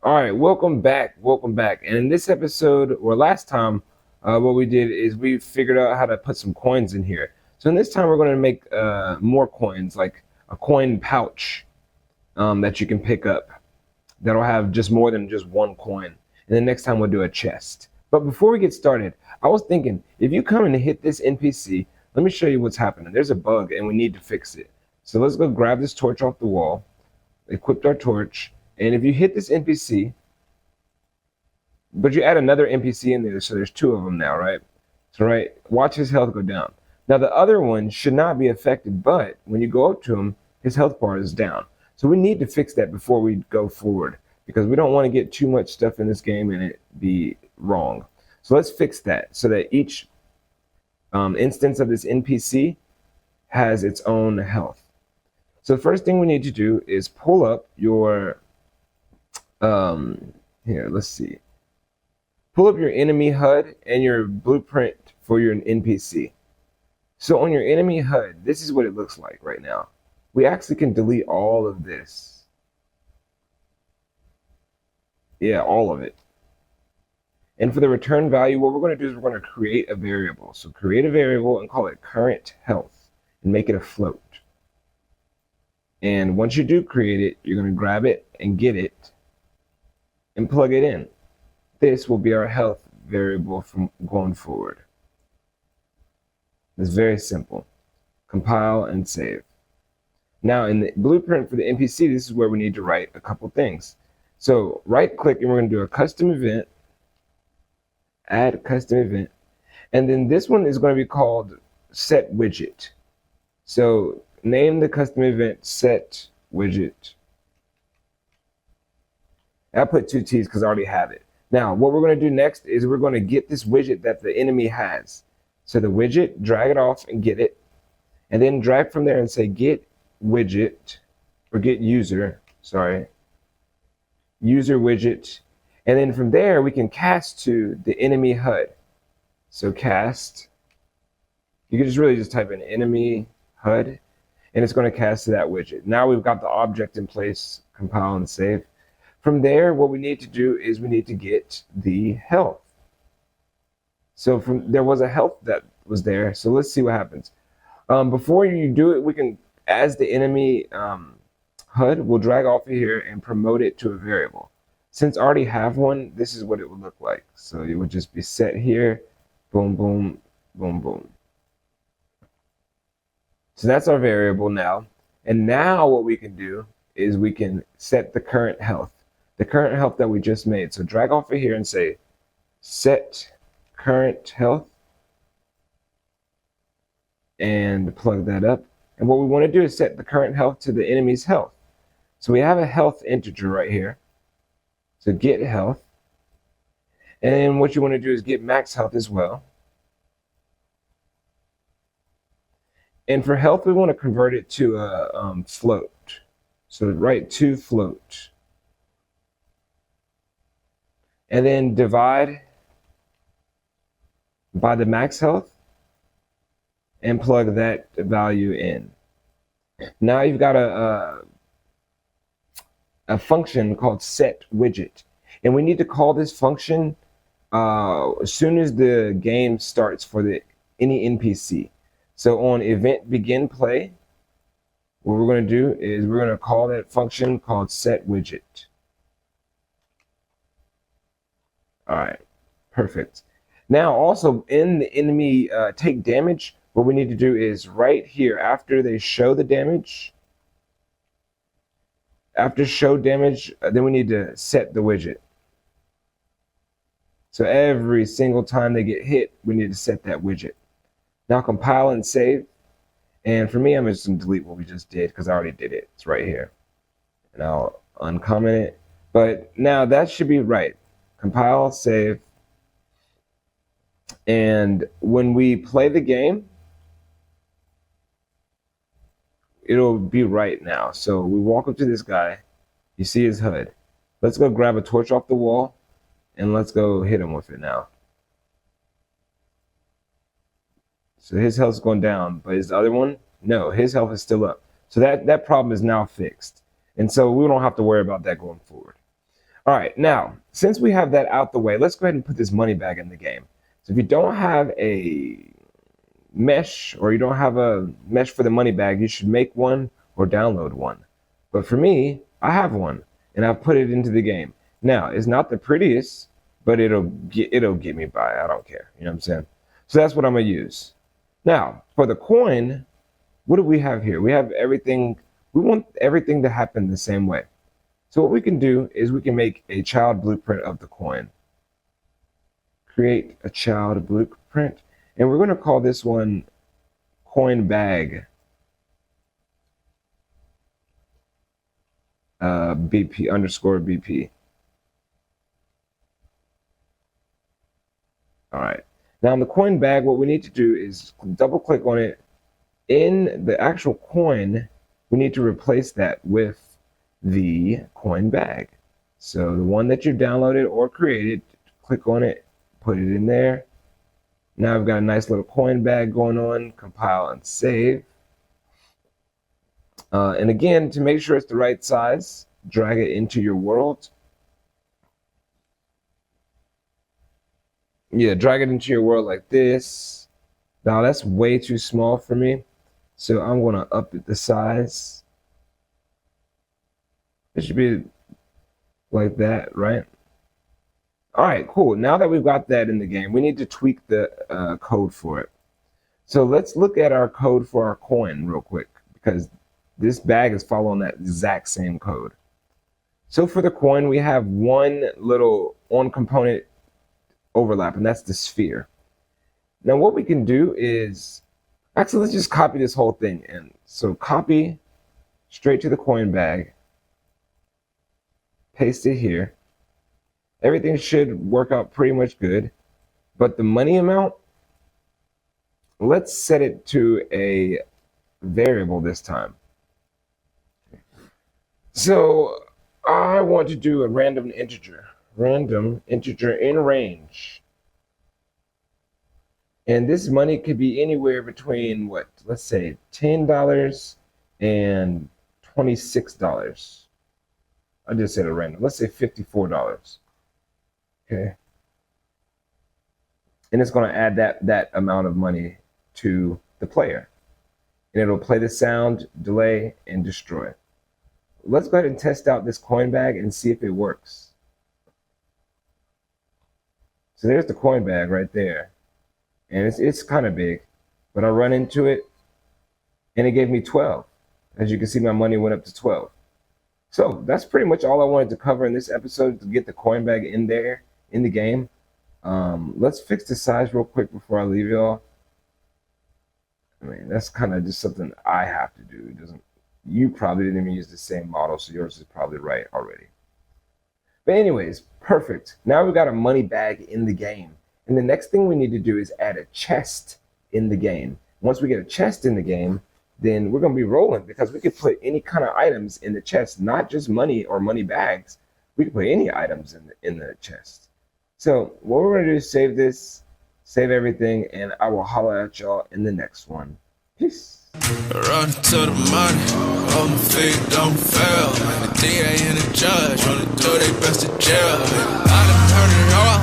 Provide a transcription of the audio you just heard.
All right, welcome back. Welcome back. And in this episode, or last time, what we did is we figured out how to put some coins in here. So in this time, we're going to make more coins, like a coin pouch that you can pick up that'll have just more than just one coin. And then next time, we'll do a chest. But before we get started, I was thinking if you come and hit this NPC, let me show you what's happening. There's a bug, and we need to fix it. So let's go grab this torch off the wall, equipped our torch. And if you hit this NPC, but you add another NPC in there, so there's two of them now, right? So, right, watch his health go down. Now, the other one should not be affected, but when you go up to him, his health bar is down. So we need to fix that before we go forward, because we don't want to get too much stuff in this game and it be wrong. So let's fix that so that each instance of this NPC has its own health. So the first thing we need to do is pull up your here, let's see. Pull up your enemy HUD and your blueprint for your NPC. So on your enemy HUD, this is what it looks like right now. We actually can delete all of this. Yeah, all of it. And for the return value, what we're going to do is we're going to create a variable. So create a variable and call it current health and make it a float. And once you do create it, you're going to grab it and get it and plug it in. This will be our health variable from going forward. It's very simple. Compile and save. Now in the blueprint for the NPC, this is where we need to write a couple things. So right click and we're going to do a custom event, add custom event, and then this one is going to be called set widget. So name the custom event set widget. I put two T's because I already have it. Now, what we're going to do next is we're going to get this widget that the enemy has. So the widget, drag it off and get it. And then drag from there and say get widget, or get user, user widget. And then from there, we can cast to the enemy HUD. So cast, you can just really just type in enemy HUD, and it's going to cast to that widget. Now we've got the object in place, compile and save. From there, what we need to do is we need to get the health. So there was a health that was there. So let's see what happens. Before you do it, we can, as the enemy HUD, we'll drag off of here and promote it to a variable. Since I already have one, this is what it would look like. So it would just be set here, boom, boom, boom, boom. So that's our variable now. And now what we can do is we can set the current health. The current health that we just made. So drag off of here and say set current health and plug that up. And what we want to do is set the current health to the enemy's health. So we have a health integer right here. So get health. And then what you want to do is get max health as well. And for health, we want to convert it to a float. So write to float. And then divide by the max health and plug that value in. Now you've got a function called set widget. And we need to call this function as soon as the game starts for any NPC. So on event begin play, what we're going to do is we're going to call that function called set widget. All right, perfect. Now also in the enemy take damage, what we need to do is right here after they show the damage, after show damage, then we need to set the widget. So every single time they get hit, we need to set that widget. Now compile and save. And for me, I'm just going to delete what we just did because I already did it. It's right here. And I'll uncomment it. But now that should be right. Compile, save, and when we play the game, it'll be right now. So we walk up to this guy, you see his HUD. Let's go grab a torch off the wall, and let's go hit him with it now. So his health's going down, but his other one, no, his health is still up. So that problem is now fixed. And so we don't have to worry about that going forward. All right, now, since we have that out the way, let's go ahead and put this money bag in the game. So if you don't have a mesh or you don't have a mesh for the money bag, you should make one or download one. But for me, I have one and I've put it into the game. Now, it's not the prettiest, but it'll get me by. I don't care. You know what I'm saying? So that's what I'm going to use. Now, for the coin, what do we have here? We have everything. We want everything to happen the same way. So what we can do is we can make a child blueprint of the coin. Create a child blueprint. And we're going to call this one coin bag BP underscore BP. All right. Now in the coin bag, what we need to do is double click on it. In the actual coin, we need to replace that with the coin bag. So the one that you downloaded or created, click on it, put it in there. Now I've got a nice little coin bag going on. Compile and save. And again, to make sure it's the right size, drag it into your world. Yeah, drag it into your world like this. Now that's way too small for me. So I'm going to up it the size. It should be like that, right? All right, cool. Now that we've got that in the game, we need to tweak the code for it. So let's look at our code for our coin real quick, because this bag is following that exact same code. So for the coin, we have one little on component overlap, and that's the sphere. Now what we can do is, actually let's just copy this whole thing. And so copy straight to the coin bag, paste it here. Everything should work out pretty much good, but the money amount, let's set it to a variable this time. So I want to do a random integer in range. And this money could be anywhere between what, let's say $10 and $26. I just said a random, let's say $54. Okay. And it's going to add that amount of money to the player. And it'll play the sound, delay, and destroy. Let's go ahead and test out this coin bag and see if it works. So there's the coin bag right there. And it's kind of big. But I run into it, and it gave me 12. As you can see, my money went up to 12. So that's pretty much all I wanted to cover in this episode, to get the coin bag in there in the game. Let's fix the size real quick before I leave y'all. I mean, that's kind of just something I have to do. It doesn't. You probably didn't even use the same model, so yours is probably right already. But anyways, perfect. Now we've got a money bag in the game. And the next thing we need to do is add a chest in the game. Once we get a chest in the game, then we're going to be rolling, because we could put any kind of items in the chest, not just money or money bags. We can put any items in the chest. So what we're going to do is save this, save everything, and I will holler at y'all in the next one. Peace. Run to the money, on my feet, don't fail. The DA and the judge wanna do their best to jail. I done heard it all.